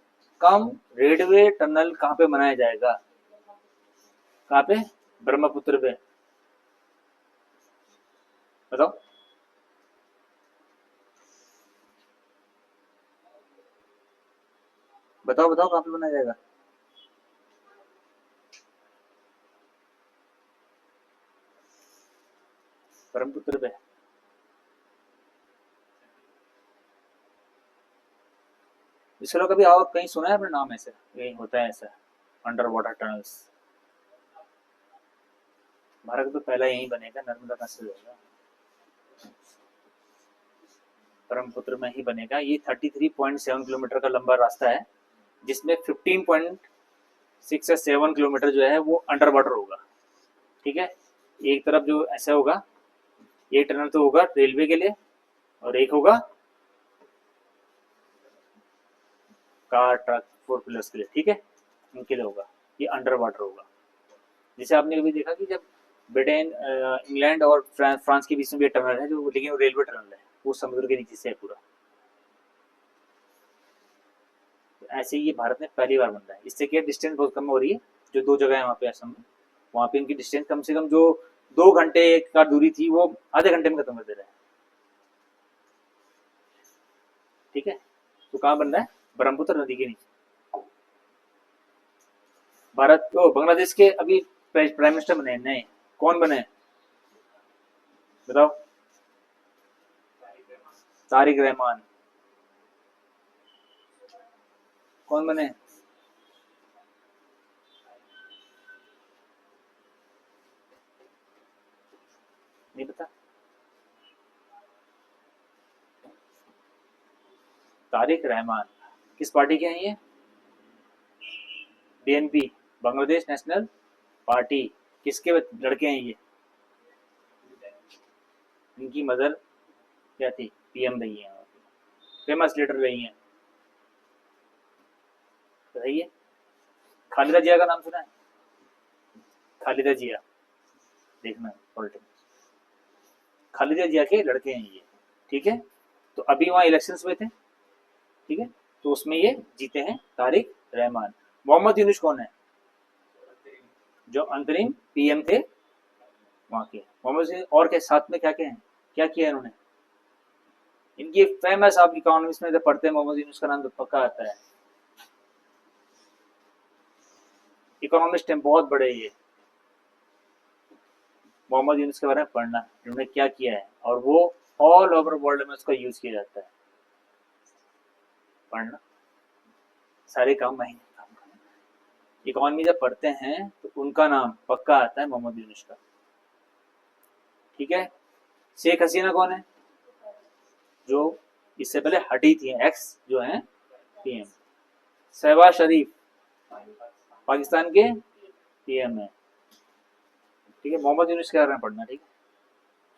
कम रेलवे टनल कहाँ पे बनाया जाएगा? कहाँ पे? ब्रह्मपुत्र पे। बताओ, बताओ बताओ कहाँ पे बनाया जाएगा? ब्रह्मपुत्र पे। इसके अलावा कभी और कहीं सुना है अपने नाम ऐसे, कहीं होता है ऐसा अंडर वाटर टनल्स? भारत तो पहला यही बनेगा, नर्मदा का से होगा। ब्रह्मपुत्र में ही बनेगा। ये 33.7 किलोमीटर का लंबा रास्ता है, जिसमें 15.6 या 7 किलोमीटर जो है वो अंडर वाटर होगा। ठीक है, एक तरफ जो ऐसा होगा, एक टनल तो होगा रेलवे के लिए और एक होगा कार ट्रक 4 व्हीलर्स के लिए। ठीक है, उनके लिए होगा, ये अंडर वाटर होगा। जैसे आपने कभी देखा कि जब ब्रिटेन, इंग्लैंड और फ्रांस के बीच में भी टनल है जो, लेकिन वो रेलवे टनल है, वो समुद्र के नीचे से है पूरा। ऐसे ही ये भारत में पहली बार बन रहा है। इससे क्या डिस्टेंस बहुत कम हो रही है। जो दो जगह है वहाँ पे असम में, वहाँ पे इनकी डिस्टेंस कम से कम जो 2 घंटे का दूरी थी वो आधे घंटे में खत्म कर दे रहा है। ठीक है, तो कहाँ बन रहा है? ब्रह्मपुत्र नदी के नीचे। भारत को बांग्लादेश के अभी प्राइम मिनिस्टर बने नए, कौन बने बताओ? तारिक रहमान। कौन बने? नहीं पता? तारिक रहमान किस पार्टी के हैं ये? BNP, Bangladesh national party. किसके लड़के हैं ये? इनकी मदर क्या थी? पीएम रही है, फेमस लीडर रही है। बताइए, खालिदा जिया का नाम सुना है? खालिदा जिया, देखना पॉलिटिक्स। खालिदा जिया के लड़के हैं ये। ठीक है, तो अभी वहाँ इलेक्शंस हुए थे। ठीक है, तो उसमें ये जीते हैं तारिक रहमान। मोहम्मद यूनुस कौन है? जो अंतरिम पीएम थे वहाँ के। मोहम्मद और के साथ में क्या क्या है, क्या किया इन्होंने? इनकी फेमस, आप इकोनॉमिक्स में जब पढ़ते हैं मोहम्मद यूनुस का नाम तो पक्का आता है। इकोनॉमिस्ट हैं, बहुत बड़े ये। मोहम्मद यूनुस के बारे में पढ़ना, इन्होंने क्या किया है, और वो ऑल ओवर वर्ल्ड में उसका यूज किया जाता है। पढ़ना, सारे काम महीने इकोनॉमी जब पढ़ते हैं तो उनका नाम पक्का आता है मोहम्मद यूनुस का। ठीक है, शेख हसीना कौन है? जो इससे पहले हटी थी, एक्स जो है पीएम। शहबाज शरीफ पाकिस्तान के पीएम है। ठीक है, मोहम्मद यूनुस के बारे में पढ़ना। ठीक है,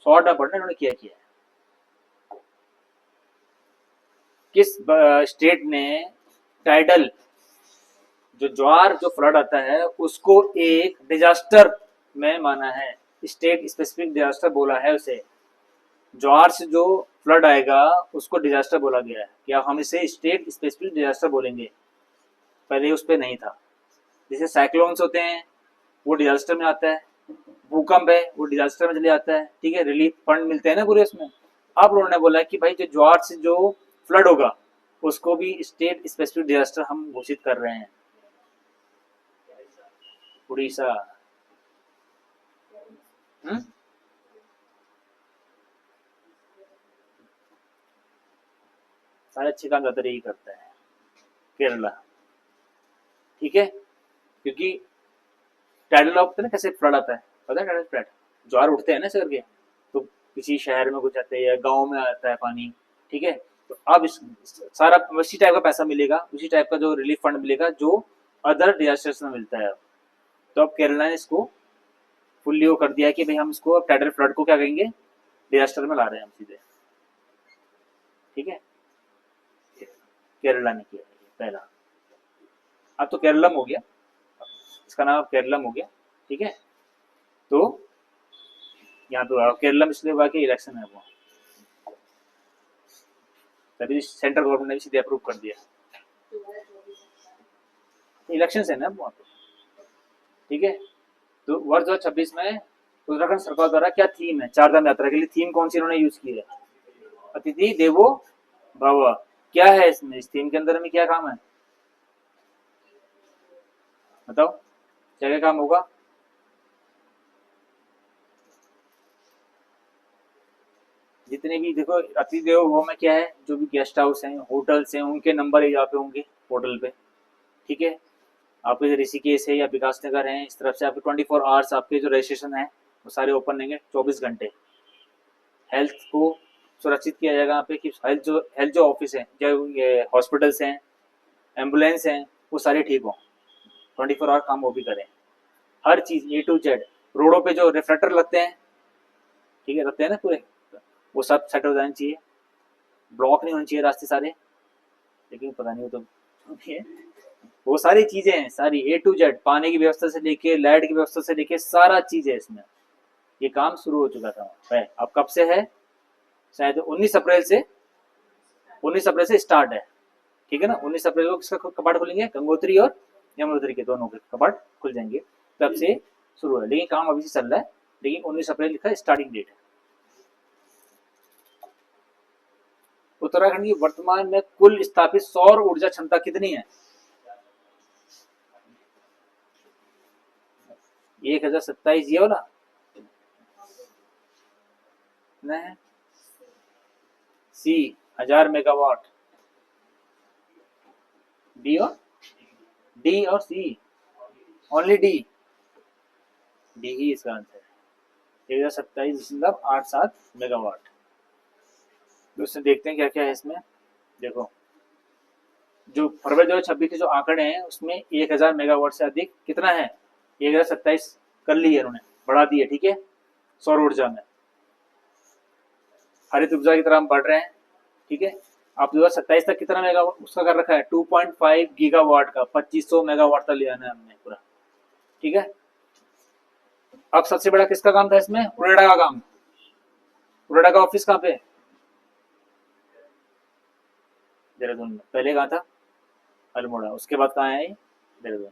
शॉर्ट में पढ़ना इन्होंने क्या किया है। किस स्टेट ने टाइडल, जो ज्वार जो फ्लड आता है उसको एक डिजास्टर में माना है? स्टेट स्पेसिफिक डिजास्टर बोला है उसे। ज्वार से जो फ्लड आएगा उसको डिजास्टर बोला गया है। क्या हम इसे स्टेट स्पेसिफिक डिजास्टर बोलेंगे? पहले उस पर नहीं था। जैसे साइक्लोन्स होते हैं वो डिजास्टर में आता है, भूकंप है वो डिजास्टर में चले आता है। ठीक है, रिलीफ फंड मिलते हैं ना पूरे उसमें। अब उन्होंने बोला कि भाई जो ज्वार से जो फ्लड होगा उसको भी स्टेट स्पेसिफिक डिजास्टर हम घोषित कर रहे हैं। उड़ीसा। सारे अच्छे काम ज्यादातर यही करता है। केरला। ठीक है, क्योंकि टाइडल होता है ना, कैसे फ्लड आता है पता है? टाइडल फ्लड, ज्वार उठते हैं ना सर के, तो किसी शहर में कुछ आते हैं या गांव में आता है पानी। ठीक है, तो अब इस सारा उसी टाइप का पैसा मिलेगा, उसी टाइप का जो रिलीफ फंड मिलेगा जो अदर डिजास्टर्स में मिलता है। तो अब केरला ने इसको फुल्ली वो कर दिया कि भाई हम इसको टाइडल फ्लड को क्या कहेंगे, डिजास्टर में ला रहे हैं हम सीधे। ठीक है, केरला ने किया पहला। अब तो केरलम हो गया, इसका नाम केरलम हो गया। ठीक है, तो यहाँ पे केरलम इसलिए हुआ कि इलेक्शन है वो, तभी सेंट्रल गवर्नमेंट ने भी सीधे अप्रूव कर दिया। इलेक्शन है ना वहाँ पे। ठीक है, तो वर्ष 2026 में उत्तराखंड सरकार द्वारा क्या थीम है चारधाम यात्रा के लिए? थीम कौन सी इन्होंने यूज की है? अतिथि देवो भव। क्या है इसमें, इस थीम के अंदर में क्या काम है बताओ? क्या क्या काम होगा? जितने भी देखो अतिथि देवो भव में क्या है, जो भी गेस्ट हाउस हैं, होटल्स हैं, उनके नंबर यहाँ पे होंगे पोर्टल पे। ठीक है, आपके ऋषिकेश है या विकास नगर है, इस तरफ से आपके 24 आवर्स आपके जो रजिस्ट्रेशन है वो सारे ओपन रहेंगे 24 घंटे। हेल्थ को सुरक्षित किया जाएगा यहाँ पे कि हेल्थ जो ऑफिस है, जो ये हॉस्पिटल्स हैं, एम्बुलेंस हैं, वो सारे ठीक हों, 24 आवर काम वो भी करें, हर चीज़ A to Z। रोडों पे जो रिफ्लेक्टर लगते हैं, ठीक है, लगते हैं ना पूरे, वो सब सेट हो जाने चाहिए, ब्लॉक नहीं होने चाहिए रास्ते सारे, लेकिन पता नहीं वो तो वो सारी चीजें हैं, सारी A to Z, पानी की व्यवस्था से लेके लाइट की व्यवस्था से लेके सारा चीज है इसमें। ये काम शुरू हो चुका था है, अब कब से है, शायद 19 अप्रैल से स्टार्ट है, ठीक है ना। 19 अप्रैल को किसका कपाट खुलेंगे, गंगोत्री और यमुनोत्री के दोनों के कपाट खुल जाएंगे, तब से शुरू है, लेकिन काम अभी से चल रहा है, लेकिन 19 अप्रैल का स्टार्टिंग डेट है। उत्तराखंड की वर्तमान में कुल स्थापित सौर ऊर्जा क्षमता कितनी है, 1027, ये वाला नहीं, सी 1000 मेगावाट, डी और सी, ओनली डी ही इसका आंसर है, 1027.87 मेगावाट। तो उससे देखते हैं क्या क्या है इसमें। देखो जो फरवरी 2026 के जो आंकड़े हैं उसमें 1000 मेगावाट से अधिक कितना है, 1027 कर ली है उन्होंने, बढ़ा दी है, ठीक है। सौर ऊर्जा में हरित ऊर्जा की तरह हम बढ़ रहे हैं, ठीक है। अब 2027 तक कितना मेगावाट उसका कर रखा है, 2.5 गीगावाट का, 2500 मेगावाट तक ले आना है हमने पूरा, ठीक है। अब सबसे बड़ा किसका काम था इसमें, उरेडा का काम। उरेडा का ऑफिस कहाँ पे, देहरादून में। पहले कहाँ था, अल्मोड़ा, उसके बाद कहाँ है, देहरादून,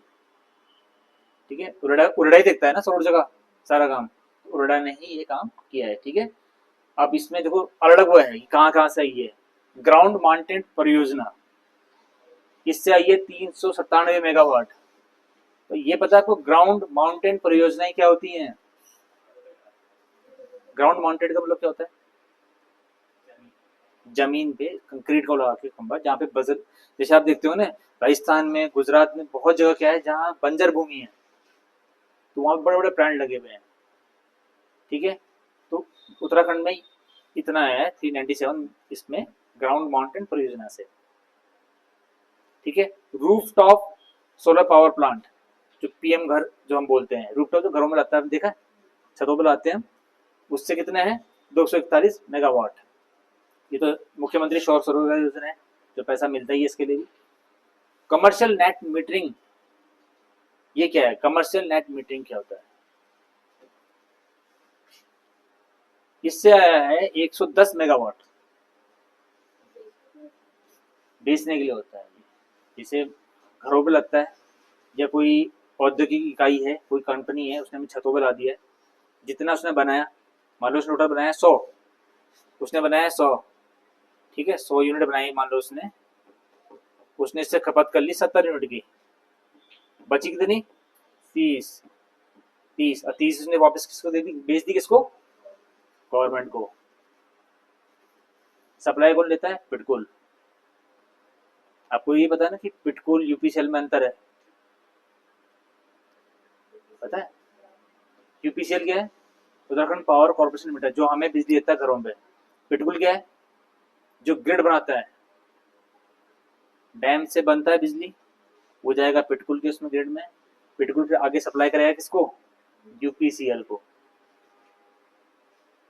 ठीक है। उरेडा ही देखता है ना सौर ऊर्जा का सारा काम, उरेडा ने ही ये काम किया है, ठीक है। अब इसमें देखो अलग वो है कहाँ कहाँ से आई है, ग्राउंड माउंटेन परियोजना, इससे आई है 397 मेगावाट। तो ये पता है आपको ग्राउंड माउंटेन परियोजनाएं क्या होती हैं, ग्राउंड माउंटेन का मतलब क्या होता है, जमीन पे कंक्रीट को लगा के खंबा, जहाँ पे बजर, जैसे आप देखते हो ना राजस्थान में, गुजरात में बहुत जगह क्या है जहाँ बंजर भूमि है, तो वहाँ बड़े बड़े प्लांट लगे हुए हैं, ठीक है। तो उत्तराखंड में इतना है 397 इसमें ग्राउंड माउंटेन परियोजना से, ठीक है। Roof top solar power plant, जो PM घर जो हम बोलते हैं, रूफ टॉप जो घरों में लगता है, देखा छतों पर लाते हैं, उससे कितना है 241 मेगावाट। ये तो मुख्यमंत्री सौर ऊर्जा योजना है, जो पैसा मिलता ही है इसके लिए भी। कमर्शियल नेट मीटरिंग, ये क्या है, कमर्शियल नेट मीटरिंग क्या होता है, इससे आया है 110 मेगावाट, बेचने के लिए होता है, जिसे घरों पे लगता है, या कोई औद्योगिक इकाई है, कोई कंपनी है, उसने हमें छतों पे ला दिया है, जितना उसने बनाया, मान लो उसने टोटल बनाया 100, उसने बनाया 100, ठीक है, 100 यूनिट बनाई मान लो उसने इससे खपत कर ली 70 यूनिट की, बची कितनी 30 और 30 उसने वापस किसको दे दी, बेच दी किसको, गवर्नमेंट को। सप्लाई कौन लेता है, पिटकुल। आपको ये पता है ना कि पिटकुल UPCL में अंतर है, पता है UPCL क्या है, उत्तराखंड पावर कॉर्पोरेशन लिमिटेड, जो हमें बिजली देता है घरों पे। पिटकुल क्या है, जो ग्रिड बनाता है, डैम से बनता है बिजली, वो जाएगा पिटकुल के उसमें ग्रिड में, पिटकुल फिर आगे सप्लाई करेगा किसको, UPCL को,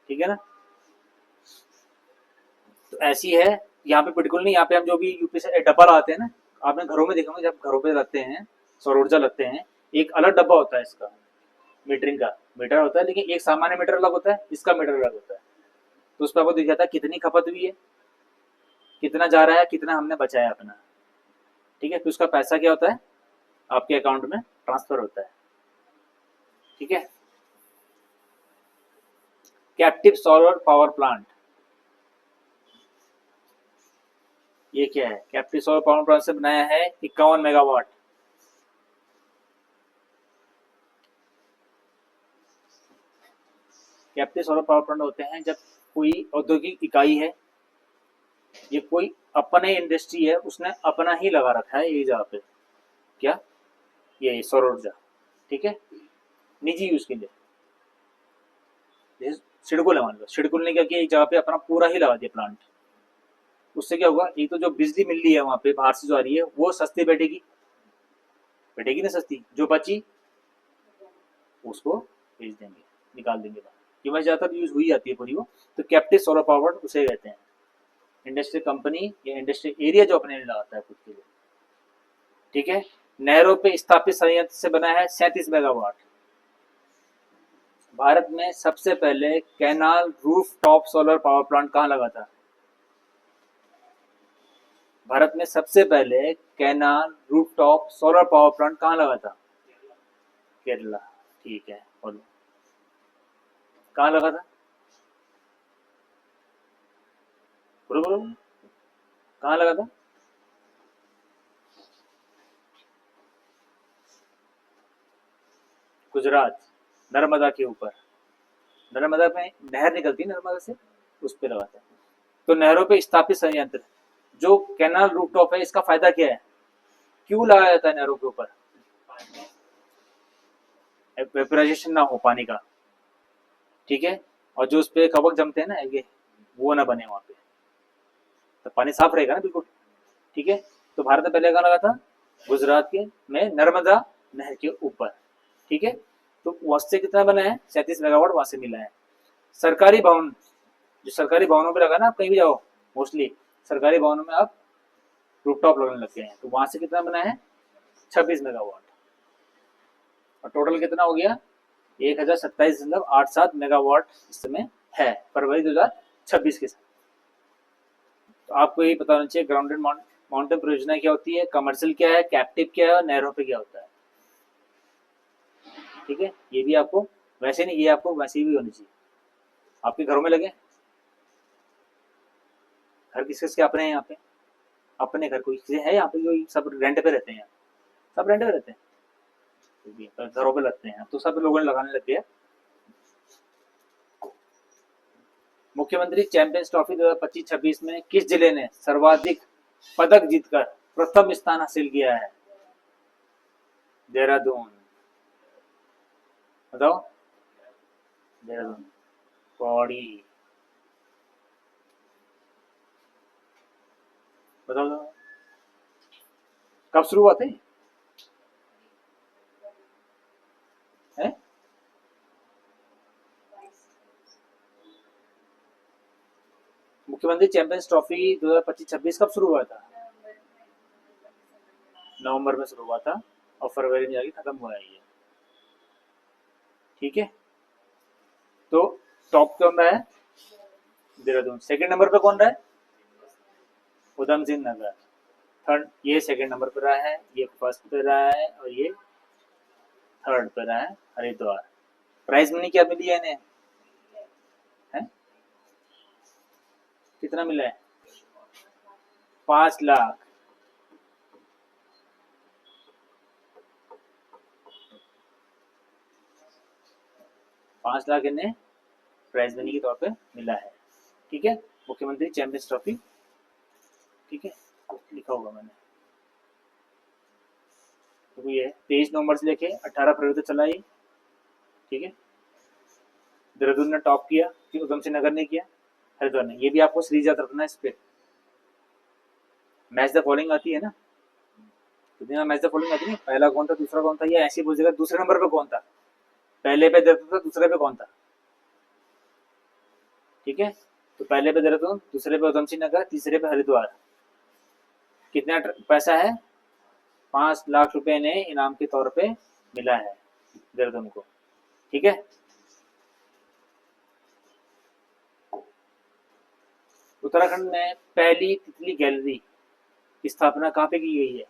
ठीक है ना। तो ऐसी है, यहाँ पे पिटकुल नहीं, यहाँ पे हम जो भी UPCL डब्बा लगाते हैं ना, आपने घरों में देखा होगा, जब घरों पे लगते हैं सौर ऊर्जा लगते हैं, एक अलग डब्बा होता है इसका, मीटरिंग का मीटर होता है, लेकिन एक सामान्य मीटर अलग होता है, इसका मीटर अलग होता है। तो उस पर आपको दिख जाता है कितनी खपत हुई है, कितना जा रहा है, कितना हमने बचाया अपना, ठीक है। तो उसका पैसा क्या होता है, आपके अकाउंट में ट्रांसफर होता है, ठीक है। कैप्टिव सोलर पावर प्लांट, ये क्या है, कैप्टिव सोलर पावर प्लांट से बनाया है 51 megawatt. Captive solar power plant होते हैं जब कोई औद्योगिक इकाई है, ये कोई अपने इंडस्ट्री है, उसने अपना ही लगा रखा है ये जगह पे, क्या, ये सौर ऊर्जा, ठीक है, निजी यूज के लिए। सिडको है मान लो, सिडको ने क्या किया, एक जगह पे अपना पूरा ही लगा दिया प्लांट। उससे क्या होगा, एक तो जो बिजली मिल रही है वहां पे बाहर से जो आ रही है वो सस्ती बैठेगी, बैठेगी ना सस्ती, जो बची उसको बेच देंगे, निकाल देंगे बाहर। ये वैसे ज़्यादातर यूज हुई जाती है पूरी वो। तो कैप्टिव सोलर पावर उसे कहते हैं, इंडस्ट्रियल कंपनी या इंडस्ट्रियल एरिया जो अपने लगाता है खुद के लिए। ठीक है। नहरों पे स्थापित संयंत्र से बना है 37 मेगावाट। भारत में सबसे पहले canal roof top solar power plant कहाँ लगा था? भारत में सबसे पहले canal roof top solar power plant कहाँ लगा था? केरला। ठीक है, बोलो कहाँ लगा था? बोलो बोलो, कहाँ लगा था? गुजरात, नर्मदा के ऊपर। नर्मदा में नहर निकलती है नर्मदा से, उस पे लगाते हैं। तो नहरों पे स्थापित संयंत्र, जो कैनाल रूफटॉप है, इसका फायदा क्या है, क्यों लगाया जाता है नहरों के ऊपर? वेपराइजेशन ना हो पानी का। ठीक है। और जो उस पे कवक जमते हैं ना ये, वो ना बने वहां पे, तो पानी साफ रहेगा ना बिल्कुल। ठीक है। तो भारत में पहले कहाँ लगा था? गुजरात के में नर्मदा नहर के ऊपर। ठीक है। तो वहां से कितना बना है? 37 मेगावाट वहां से मिला है। सरकारी भवन, जो सरकारी भवनों पे लगा ना, आप कहीं भी जाओ मोस्टली सरकारी भवनों में आप रूफटॉप लगने लग गए हैं, तो वहां से कितना बना है? 26 मेगावाट। और टोटल कितना हो गया? 1027.87 मेगावाट इस समय है फरवरी 2026 के साथ। तो आपको ये पता होना चाहिए ग्राउंडेड माउंटेन परियोजना क्या होती है, कमर्शियल क्या है, कैप्टिव क्या है, और नहरों पे क्या होता है। ठीक है। ये भी आपको वैसे नहीं, ये आपको वैसे भी होनी चाहिए। आपके घरों में लगे, घर किस किस के अपने हैं यहाँ पे? अपने घर कोई है यहाँ पे? कोई सब रेंट पे रहते हैं? सब रेंट पे रहते हैं, तो घरों पे लगते हैं, तो सब लोगों ने लगाने लग गया। मुख्यमंत्री चैंपियंस ट्रॉफी 2025-26 में किस जिले ने सर्वाधिक पदक जीतकर प्रथम स्थान हासिल किया है? देहरादून। बताओ। देहरादून। पौड़ी। बताओ बताओ। कब शुरू हुआ थे? हैं? मुख्यमंत्री चैंपियंस ट्रॉफी 2025-26 कब शुरू हुआ था? नवंबर में शुरू हुआ था और फरवरी में जाके खत्म हुआ है ये। ठीक है। तो टॉप कौन रहा है? देहरादून। सेकंड नंबर पे कौन रहा है? उधम सिंह नगर। थर्ड, ये सेकंड नंबर पे रहा है, ये फर्स्ट पे रहा है, और ये थर्ड पे रहा है हरिद्वार। प्राइज मनी क्या मिली है इन्हें? है? कितना मिला है? 5 लाख। 5 लाख इन्हें प्राइज मनी के तौर पे मिला है। ठीक है। मुख्यमंत्री चैंपियंस ट्रॉफी। ठीक है, लिखा होगा मैंने। तो ये 23 नवंबर से लेके 18 फरवरी तक चला ये। ठीक है। देहरादून ने टॉप किया, फिर उधम सिंह नगर ने किया, हरिद्वार ने। ये भी आपको सीरीज याद रखना है इस पे। मैच द फॉलोइंग आती है ना, तो मैच द फॉलोइंग आती है, पहला कौन था, दूसरा कौन था, या ऐसी पूछेगा दूसरे नंबर पे कौन था, पहले पे देहरादून था, दूसरे पे कौन था। ठीक है। तो पहले पे देहरादून, दूसरे पे उधम सिंह नगर, तीसरे पे हरिद्वार। कितना पैसा है? 5 लाख रुपए ने इनाम के तौर पे मिला है देहरादून को। ठीक है। उत्तराखंड में पहली तितली गैलरी की स्थापना कहाँ पे की गई है?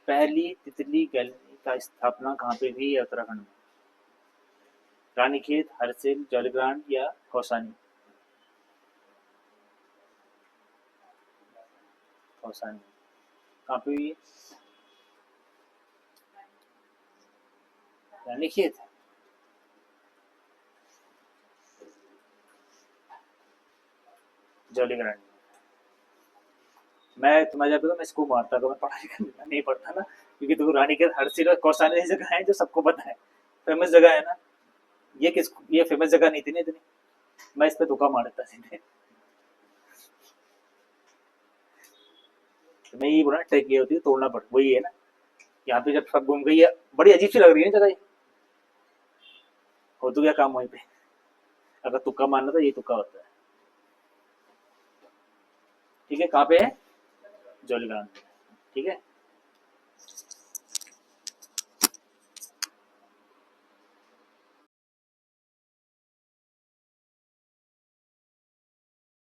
पहली तितली गैलरी का स्थापना कहाँ पे हुई है उत्तराखंड में? रानीखेत, हरसिल, जौलीग्रांट या कौसानी? कौसानी। कहाँ पे हुई है? रानीखेत। जौलीग्रांट। मैं तुम्हारे जगह पे तो मैं इसको मारता, अगर मैं पढ़ाई करना नहीं पढ़ता ना, क्योंकि देखो रानी के हर सिर कौसानी ऐसी जगह है जो सबको पता है, फेमस जगह है ना। ये फेमस जगह नहीं थी ना इतनी, मैं इस पे तुक्का मार देता सीधे। तो मैं ये बोला ट्रिक ये होती है तोड़ना पड़, वही है ना। यहाँ पे जब सब घूम गई है, बड़ी अजीब सी लग रही है ना जगह ये। हो तो क्या काम वहीं पे, अगर तुक्का मारना तो ये तुक्का होता है। ठीक है, कहाँ पे है, जॉली ग्राउंड पे। ठीक है।